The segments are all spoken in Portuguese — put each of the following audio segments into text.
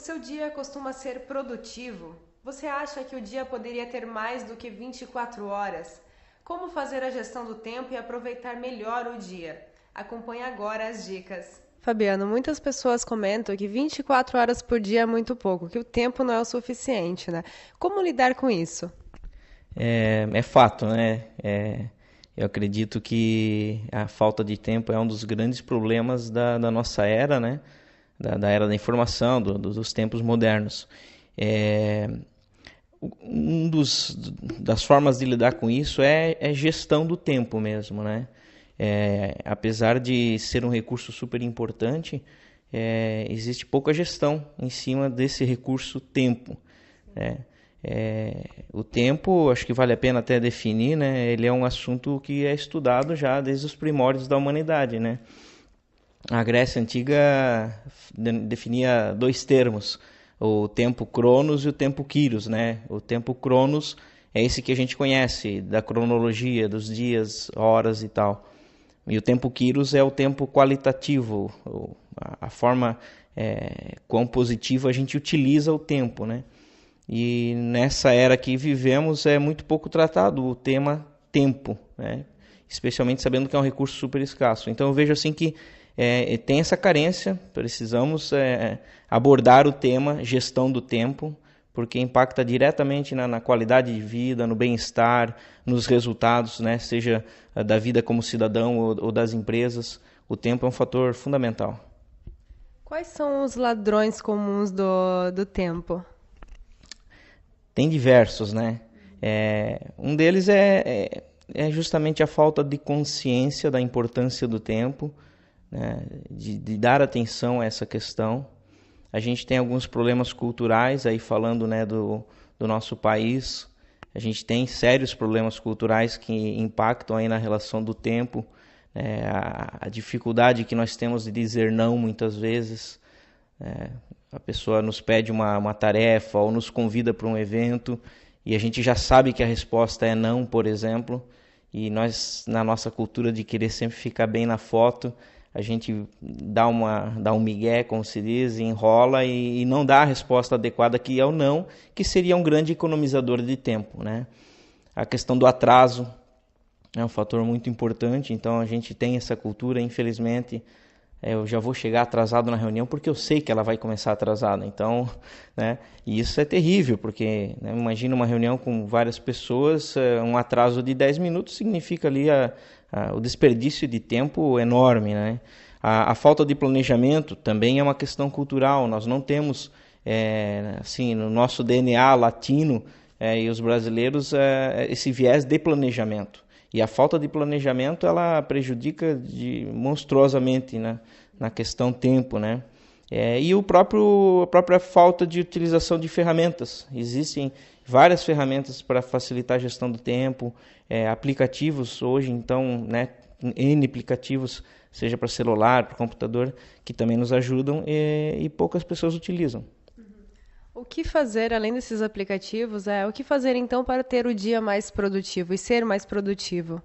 seu dia costuma ser produtivo? Você acha que o dia poderia ter mais do que 24 horas? Como fazer a gestão do tempo e aproveitar melhor o dia? Acompanhe agora as dicas. Fabiano, muitas pessoas comentam que 24 horas por dia é muito pouco, que o tempo não é o suficiente, né? Como lidar com isso? É fato, né? Eu acredito que a falta de tempo é um dos grandes problemas da nossa era, né? Da era da informação, dos tempos modernos. É, das formas de lidar com isso é gestão do tempo mesmo, né? Apesar de ser um recurso super importante, existe pouca gestão em cima desse recurso tempo, né? O tempo, acho que vale a pena até definir, né? Ele é um assunto que é estudado já desde os primórdios da humanidade, né? A Grécia Antiga definia dois termos, o tempo Cronos e o tempo Kairos, né? O tempo Cronos é esse que a gente conhece, da cronologia, dos dias, horas e tal. E o tempo Kairos é o tempo qualitativo, a forma quão positiva a gente utiliza o tempo, né? E nessa era que vivemos é muito pouco tratado o tema tempo, né? Especialmente sabendo que é um recurso super escasso. Então eu vejo assim que tem essa carência, precisamos abordar o tema gestão do tempo, porque impacta diretamente na qualidade de vida, no bem-estar, nos resultados, né? Seja da vida como cidadão ou das empresas. O tempo é um fator fundamental. Quais são os ladrões comuns do tempo? Tem diversos, né? Um deles é justamente a falta de consciência da importância do tempo, né? De dar atenção a essa questão. A gente tem alguns problemas culturais, aí falando, né, do nosso país. A gente tem sérios problemas culturais que impactam aí na relação do tempo, né? A dificuldade que nós temos de dizer não muitas vezes. A pessoa nos pede uma tarefa ou nos convida para um evento e a gente já sabe que a resposta é não, por exemplo, e nós, na nossa cultura de querer sempre ficar bem na foto, a gente dá um migué, como se diz, enrola e não dá a resposta adequada, que é o não, que seria um grande economizador de tempo, né? A questão do atraso é um fator muito importante, então a gente tem essa cultura, infelizmente. Eu já vou chegar atrasado na reunião porque eu sei que ela vai começar atrasada. Então, né, e isso é terrível, porque, né, imagina uma reunião com várias pessoas, um atraso de 10 minutos significa ali o desperdício de tempo enorme, né? A falta de planejamento também é uma questão cultural. Nós não temos, assim, no nosso DNA latino e os brasileiros, esse viés de planejamento. E a falta de planejamento, ela prejudica monstruosamente, né, na questão tempo, né? E a própria falta de utilização de ferramentas. Existem várias ferramentas para facilitar a gestão do tempo, aplicativos hoje, então, né, N aplicativos, seja para celular, para computador, que também nos ajudam e poucas pessoas utilizam. O que fazer, além desses aplicativos, o que fazer então para ter o dia mais produtivo e ser mais produtivo?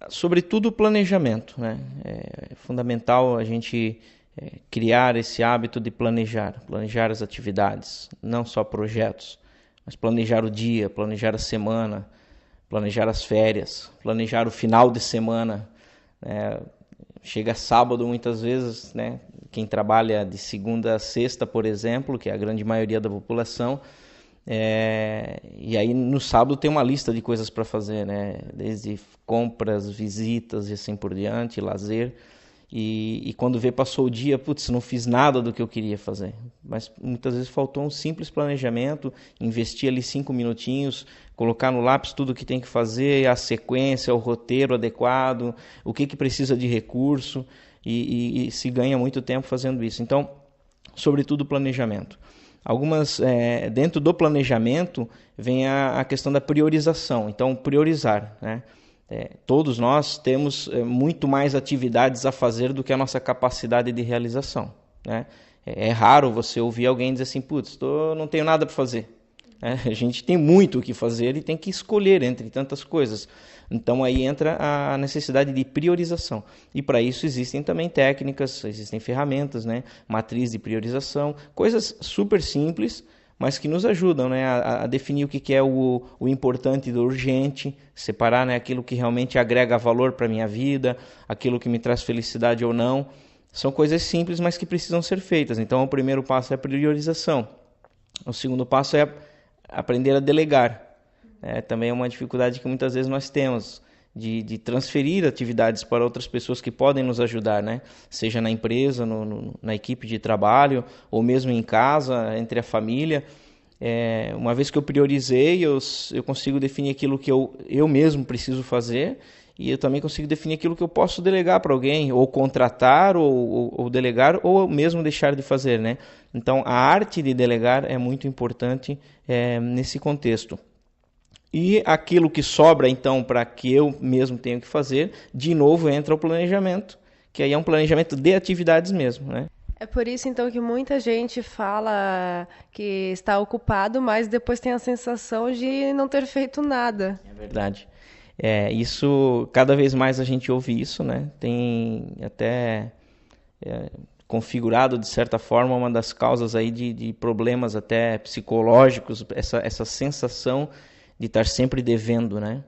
Sobretudo o planejamento, né? É fundamental a gente criar esse hábito de planejar as atividades, não só projetos, mas planejar o dia, planejar a semana, planejar as férias, planejar o final de semana, né? Chega sábado muitas vezes, né? Quem trabalha de segunda a sexta, por exemplo, que é a grande maioria da população, e aí no sábado tem uma lista de coisas para fazer, né? Desde compras, visitas e assim por diante, lazer. E quando vê, passou o dia, putz, não fiz nada do que eu queria fazer. Mas muitas vezes faltou um simples planejamento, investir ali 5 minutinhos, colocar no lápis tudo o que tem que fazer, a sequência, o roteiro adequado, o que precisa de recurso, e se ganha muito tempo fazendo isso. Então, sobretudo o planejamento. Dentro do planejamento vem a questão da priorização. Então, priorizar, né? Todos nós temos muito mais atividades a fazer do que a nossa capacidade de realização, né? É raro você ouvir alguém dizer assim, putz, não tenho nada para fazer. A gente tem muito o que fazer e tem que escolher entre tantas coisas. Então aí entra a necessidade de priorização. E para isso existem também técnicas, existem ferramentas, né? Matriz de priorização, coisas super simples, mas que nos ajudam, né? A definir o que é o importante do urgente, separar, né? Aquilo que realmente agrega valor para a minha vida, aquilo que me traz felicidade ou não. São coisas simples, mas que precisam ser feitas. Então o primeiro passo é a priorização. O segundo passo é aprender a delegar. Também é uma dificuldade que muitas vezes nós temos, de transferir atividades para outras pessoas que podem nos ajudar, né? Seja na empresa, na equipe de trabalho, ou mesmo em casa, entre a família. Uma vez que eu priorizei, eu consigo definir aquilo que eu mesmo preciso fazer, e eu também consigo definir aquilo que eu posso delegar para alguém, ou contratar, ou delegar, ou mesmo deixar de fazer, né? Então, a arte de delegar é muito importante nesse contexto. E aquilo que sobra, então, para que eu mesmo tenho que fazer, de novo entra o planejamento, que aí é um planejamento de atividades mesmo, né? É por isso, então, que muita gente fala que está ocupado, mas depois tem a sensação de não ter feito nada. É verdade. Isso, cada vez mais a gente ouve isso, né? Tem até configurado, de certa forma, uma das causas aí de problemas até psicológicos, essa sensação de estar sempre devendo, né?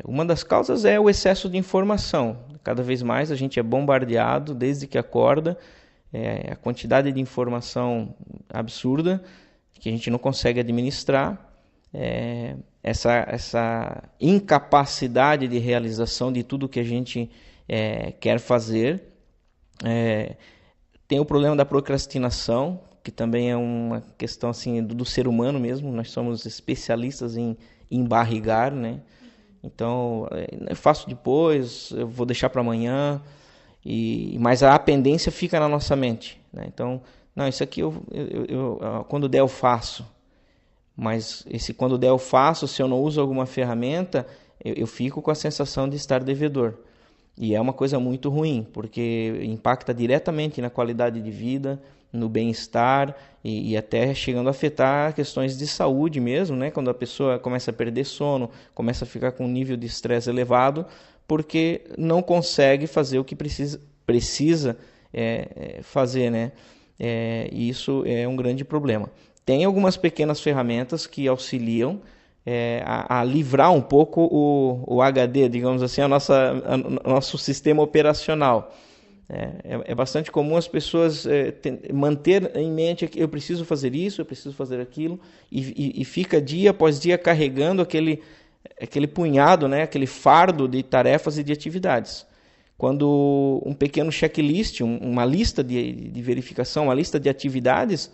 Uma das causas é o excesso de informação. Cada vez mais a gente é bombardeado desde que acorda, a quantidade de informação absurda que a gente não consegue administrar, essa incapacidade de realização de tudo que a gente quer fazer. Tem o problema da procrastinação, que também é uma questão assim, do ser humano mesmo. Nós somos especialistas em embarrigar, né? Então, eu faço depois, eu vou deixar para amanhã, mas a pendência fica na nossa mente, né? Então, não, isso aqui eu quando der eu faço. Mas quando der eu faço, se eu não uso alguma ferramenta, eu fico com a sensação de estar devedor. E é uma coisa muito ruim, porque impacta diretamente na qualidade de vida, no bem-estar e até chegando a afetar questões de saúde mesmo, né? Quando a pessoa começa a perder sono, começa a ficar com um nível de estresse elevado, porque não consegue fazer o que precisa fazer, né? E isso é um grande problema. Tem algumas pequenas ferramentas que auxiliam a livrar um pouco o HD, digamos assim, nosso sistema operacional. É bastante comum as pessoas manter em mente que eu preciso fazer isso, eu preciso fazer aquilo, e fica dia após dia carregando aquele punhado, né, aquele fardo de tarefas e de atividades. Quando um pequeno checklist, uma lista de verificação, uma lista de atividades,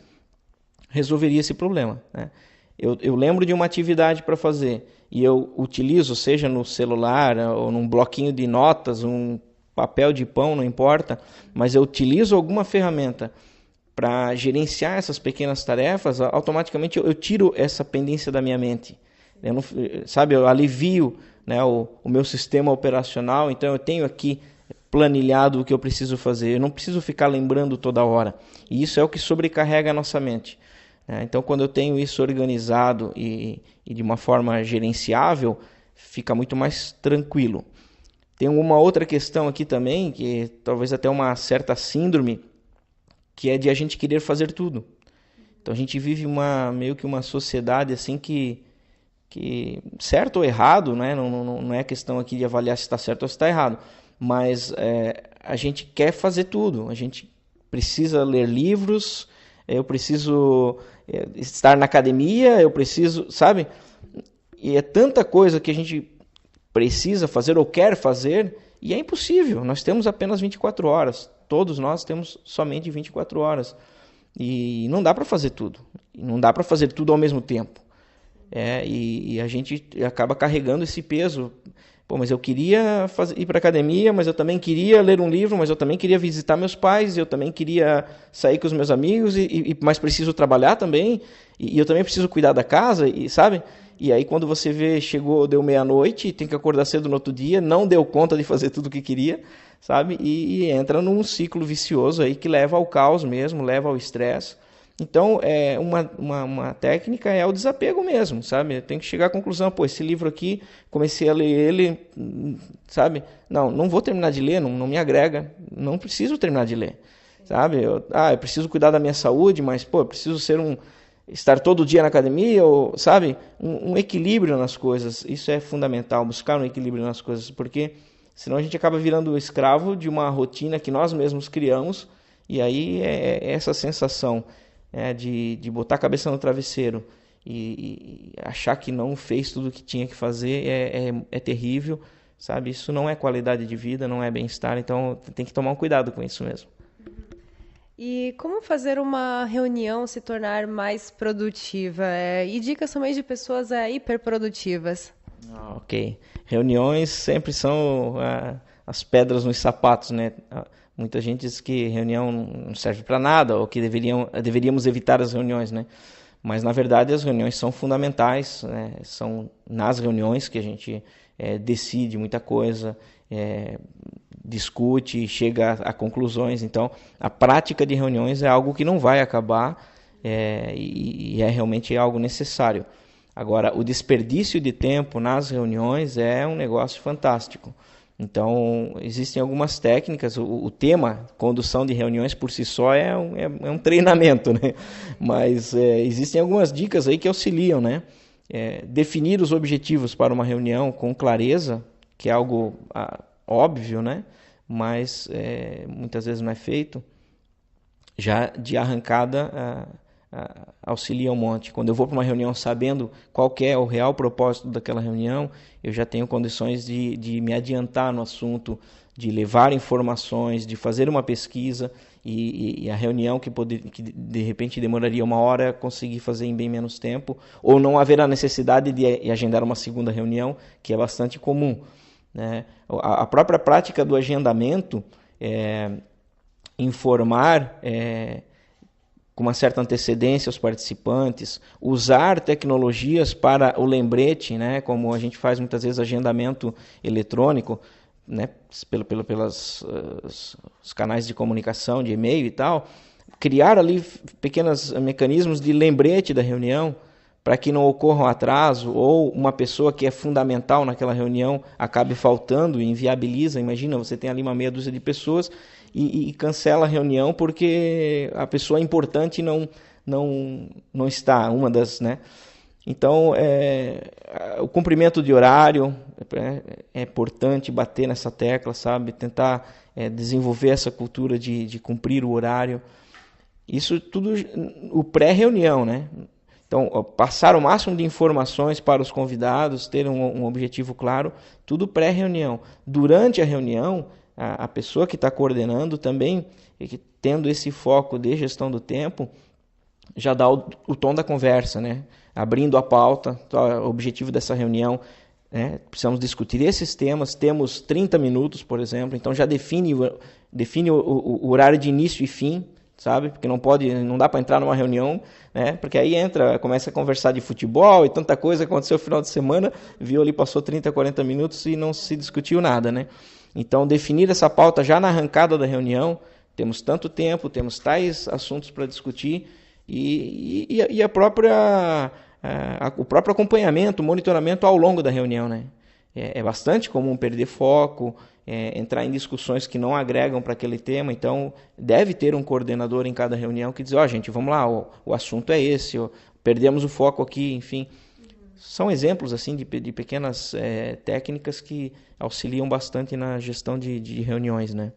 resolveria esse problema, né? Eu lembro de uma atividade para fazer e eu utilizo, seja no celular ou num bloquinho de notas, um papel de pão, não importa, mas eu utilizo alguma ferramenta para gerenciar essas pequenas tarefas, automaticamente eu tiro essa pendência da minha mente. Eu alivio, né, o meu sistema operacional, então eu tenho aqui planilhado o que eu preciso fazer, eu não preciso ficar lembrando toda hora. E isso é o que sobrecarrega a nossa mente. Então, quando eu tenho isso organizado e de uma forma gerenciável, fica muito mais tranquilo. Tem uma outra questão aqui também, que talvez até uma certa síndrome, que é de a gente querer fazer tudo. Então, a gente vive meio que uma sociedade assim que certo ou errado, né? Não é questão aqui de avaliar se está certo ou se está errado, mas a gente quer fazer tudo. A gente precisa ler livros, eu preciso estar na academia, eu preciso, sabe? E é tanta coisa que a gente precisa fazer ou quer fazer, e é impossível. Nós temos apenas 24 horas. Todos nós temos somente 24 horas. E não dá para fazer tudo. Não dá para fazer tudo ao mesmo tempo. E a gente acaba carregando esse peso. Pô, mas eu queria ir para a academia, mas eu também queria ler um livro, mas eu também queria visitar meus pais, eu também queria sair com os meus amigos, mas preciso trabalhar também, e eu também preciso cuidar da casa, sabe? E aí quando você vê, deu meia-noite, tem que acordar cedo no outro dia, não deu conta de fazer tudo o que queria, sabe? E entra num ciclo vicioso aí que leva ao caos mesmo, leva ao estresse. Então, uma técnica é o desapego mesmo, sabe? Tem que chegar à conclusão, pô, esse livro aqui, comecei a ler ele, sabe? Não vou terminar de ler, não me agrega, não preciso terminar de ler, sabe? Eu preciso cuidar da minha saúde, mas, pô, eu preciso estar todo dia na academia, ou, sabe? Um equilíbrio nas coisas, isso é fundamental, buscar um equilíbrio nas coisas, porque senão a gente acaba virando escravo de uma rotina que nós mesmos criamos, e aí é essa sensação de botar a cabeça no travesseiro e achar que não fez tudo o que tinha que fazer é terrível, sabe? Isso não é qualidade de vida, não é bem-estar, então tem que tomar um cuidado com isso mesmo. E como fazer uma reunião se tornar mais produtiva? E dicas também de pessoas hiperprodutivas. Ok. Reuniões sempre são as pedras nos sapatos, né? Muita gente diz que reunião não serve para nada, ou que deveríamos evitar as reuniões, né? Mas, na verdade, as reuniões são fundamentais, né? São nas reuniões que a gente decide muita coisa, discute, chega a conclusões. Então, a prática de reuniões é algo que não vai acabar e é realmente algo necessário. Agora, o desperdício de tempo nas reuniões é um negócio fantástico. Então, existem algumas técnicas, o tema condução de reuniões por si só é um treinamento, né? Mas existem algumas dicas aí que auxiliam, né? Definir os objetivos para uma reunião com clareza, que é algo óbvio, né? Mas muitas vezes não é feito, já de arrancada auxilia um monte. Quando eu vou para uma reunião sabendo qual que é o real propósito daquela reunião, eu já tenho condições de me adiantar no assunto, de levar informações, de fazer uma pesquisa e a reunião que de repente demoraria 1 hora, conseguir fazer em bem menos tempo, ou não haverá necessidade de agendar uma segunda reunião, que é bastante comum, né? A própria prática do agendamento, informar com uma certa antecedência aos participantes, usar tecnologias para o lembrete, né, como a gente faz muitas vezes agendamento eletrônico, né, pelos os canais de comunicação, de e-mail e tal, criar ali pequenos mecanismos de lembrete da reunião, para que não ocorra um atraso, ou uma pessoa que é fundamental naquela reunião acabe faltando e inviabiliza. Imagina, você tem ali uma meia dúzia de pessoas e cancela a reunião porque a pessoa importante não está, uma das, né? Então, o cumprimento de horário é importante bater nessa tecla, sabe? Tentar desenvolver essa cultura de cumprir o horário. Isso tudo, o pré-reunião, né? Então, passar o máximo de informações para os convidados, ter um objetivo claro, tudo pré-reunião. Durante a reunião, a pessoa que está coordenando também, tendo esse foco de gestão do tempo, já dá o tom da conversa, né? Abrindo a pauta, o objetivo dessa reunião, né? Precisamos discutir esses temas, temos 30 minutos, por exemplo, então já define o horário de início e fim, sabe? Porque não dá para entrar numa reunião, né? Porque aí começa a conversar de futebol e tanta coisa aconteceu no final de semana, viu ali, passou 30, 40 minutos e não se discutiu nada, né? Então, definir essa pauta já na arrancada da reunião, temos tanto tempo, temos tais assuntos para discutir e o próprio acompanhamento, monitoramento ao longo da reunião, né? É bastante comum perder foco, entrar em discussões que não agregam para aquele tema, então deve ter um coordenador em cada reunião que diz, gente, vamos lá, o assunto é esse, perdemos o foco aqui, enfim. São exemplos assim de pequenas técnicas que auxiliam bastante na gestão de reuniões, né?